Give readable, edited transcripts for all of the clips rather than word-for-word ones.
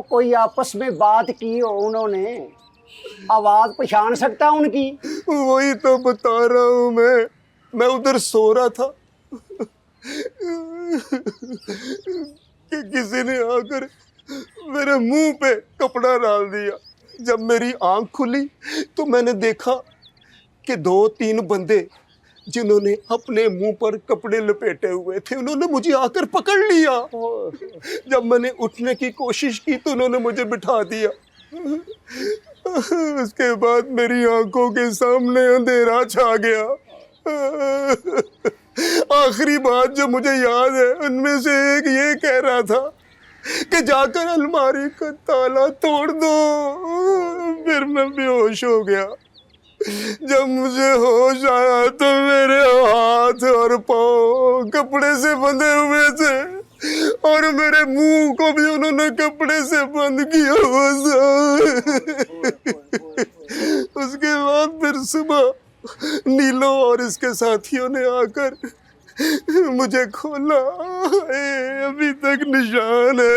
कोई आपस में बात की हो उन्होंने, आवाज पहचान सकता उनकी? वही तो बता रहा हूं मैं उधर सो रहा था कि किसी ने आकर मेरे मुंह पे कपड़ा डाल दिया। जब मेरी आंख खुली तो मैंने देखा कि 2-3 बंदे जिन्होंने अपने मुंह पर कपड़े लपेटे हुए थे, उन्होंने मुझे आकर पकड़ लिया। जब मैंने उठने की कोशिश की तो उन्होंने मुझे बिठा दिया। उसके बाद मेरी आंखों के सामने अंधेरा छा गया। आखिरी बात जो मुझे याद है उनमें से एक ये कह रहा था कि जाकर अलमारी का ताला तोड़ दो। फिर मैं बेहोश हो गया। जब मुझे होश आया तो मेरे हाथ और पाँव कपड़े से बंधे हुए थे और मेरे मुंह को भी उन्होंने कपड़े से बंद किया हुआ था। उसके बाद फिर सुबह नीलो और इसके साथियों ने आकर मुझे खोला। अभी तक निशान है।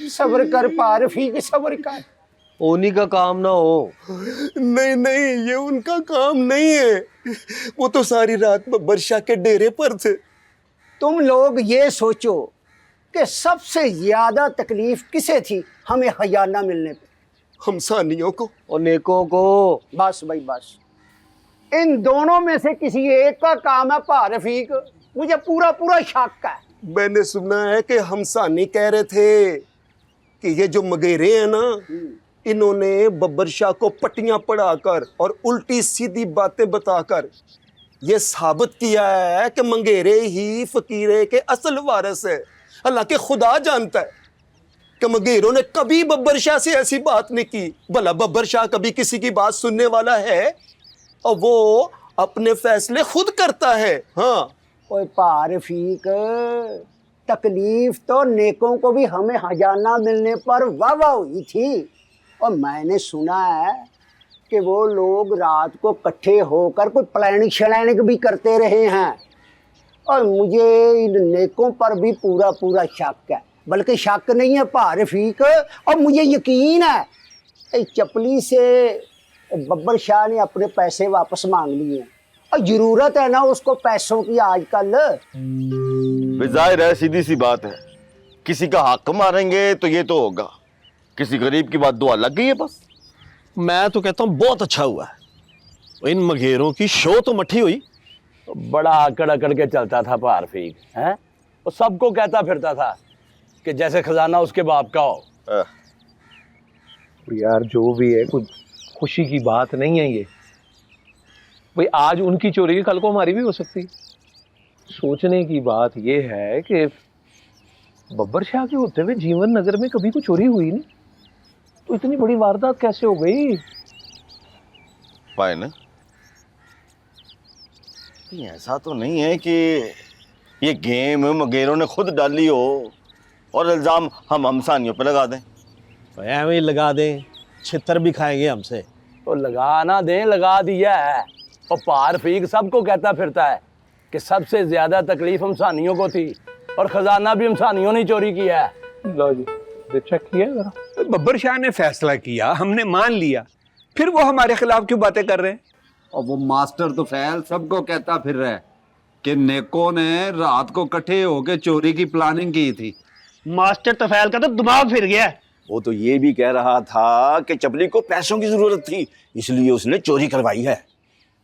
सब्र कर पारफीक, सब्र कर। उन्हीं का काम ना हो। नहीं, ये उनका काम नहीं है। वो तो सारी रात बब्बर शाह के डेरे पर थे। तुम लोग ये सोचो कि सबसे ज्यादा तकलीफ किसे थी हमें खजाना मिलने पे? हमसानियों को और नेकों को। बस भाई बस, इन दोनों में से किसी एक का काम है पारफीक। मुझे पूरा पूरा शक है। मैंने सुना है कि हमसानी कह रहे थे कि ये जो मगेरे हैं ना, इन्होंने बब्बर शाह को पट्टियां पढ़ाकर और उल्टी सीधी बातें बताकर ये साबित किया है कि मंगेरे ही फकीरे के असल वारिस है। हालांकि खुदा जानता है कि मंगेरों ने कभी बब्बर शाह से ऐसी बात नहीं की। भला बब्बर शाह कभी किसी की बात सुनने वाला है? और वो अपने फैसले खुद करता है। हाँ ओए पारफीक, तकलीफ तो नेकों को भी हमें खजाना मिलने पर वाह हुई थी। और मैंने सुना है कि वो लोग रात को इकट्ठे होकर कोई प्लानिंग शलैनिंग भी करते रहे हैं। और मुझे इन नेकों पर भी पूरा पूरा शक है। बल्कि शक नहीं है पारफीक, और मुझे यकीन है इस चपली से बब्बर शाह ने अपने पैसे वापस मांग लिए। और जरूरत है ना उसको पैसों की आजकल। जाहिर है, सीधी सी बात है, किसी का हक मारेंगे तो ये तो होगा। किसी गरीब की बात दुआ लग गई है बस। मैं तो कहता हूँ बहुत अच्छा हुआ है। इन मगेरों की शो तो मट्ठी हुई। बड़ा आकड़ अकड़ के चलता था पारफीक, है? वो सबको कहता फिरता था कि जैसे खजाना उसके बाप का हो। यार जो भी है, कुछ खुशी की बात नहीं है ये। भाई आज उनकी चोरी कल को हमारी भी हो सकती। सोचने की बात ये है कि बब्बर शाह के होते हुए जीवन नगर में कभी कोई चोरी हुई नहीं, तो इतनी बड़ी वारदात कैसे हो गई? पाए ना, ऐसा तो नहीं है कि ये गेम मगेरों ने खुद डाली हो और इल्जाम हम हमसानियों पे लगा दें। ऐਵੇਂ ही लगा दें, छितर भी खाएंगे हमसे। तो लगा ना दें, लगा दिया है। और पारफीक सबको कहता फिरता है कि सबसे ज्यादा तकलीफ हमसानियों को थी और खजाना भी हमसानियों ने चोरी किया है। लो जी, चेक किया जरा। तो बब्बर शाह ने फैसला किया, हमने मान लिया, फिर वो हमारे खिलाफ क्यों बातें कर रहे हैं? और वो मास्टर तो फैल सबको कहता फिर रहा है कि नेको ने रात को इकट्ठे होकर चोरी की प्लानिंग की थी। मास्टर तफैल का तो दिमाग फिर गया। वो तो ये भी कह रहा था कि चपली को पैसों की जरूरत थी, इसलिए उसने चोरी करवाई है।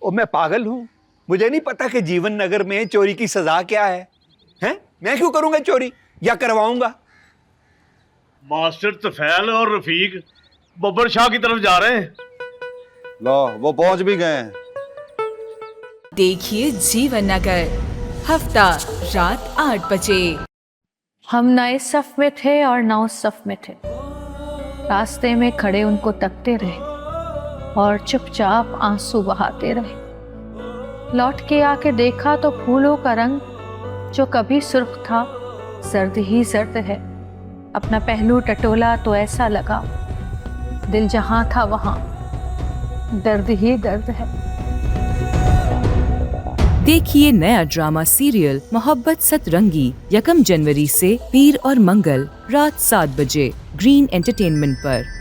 और मैं पागल हूँ? मुझे नहीं पता कि जीवन नगर में चोरी की सजा क्या है? हैं? मैं क्यों करूंगा चोरी या करवाऊंगा? मास्टर तफैल और रफीक बब्बर शाह की तरफ जा रहे हैं। लो वो पहुंच भी गए हैं। देखिए जीवन नगर, हफ्ता रात 8 बजे। हम नए सफ में थे और नौ सफ में थे। रास्ते में खड़े उनको तकते रहे और चुपचाप आंसू बहाते रहे। लौट के आके देखा तो फूलों का रंग जो कभी सुर्ख था जर्द ही जर्द है। अपना पहलू टटोला तो ऐसा लगा दिल जहां था वहां दर्द ही दर्द है। देखिए नया ड्रामा सीरियल मोहब्बत सतरंगी 1 जनवरी से पीर और मंगल रात 7 बजे ग्रीन एंटरटेनमेंट पर।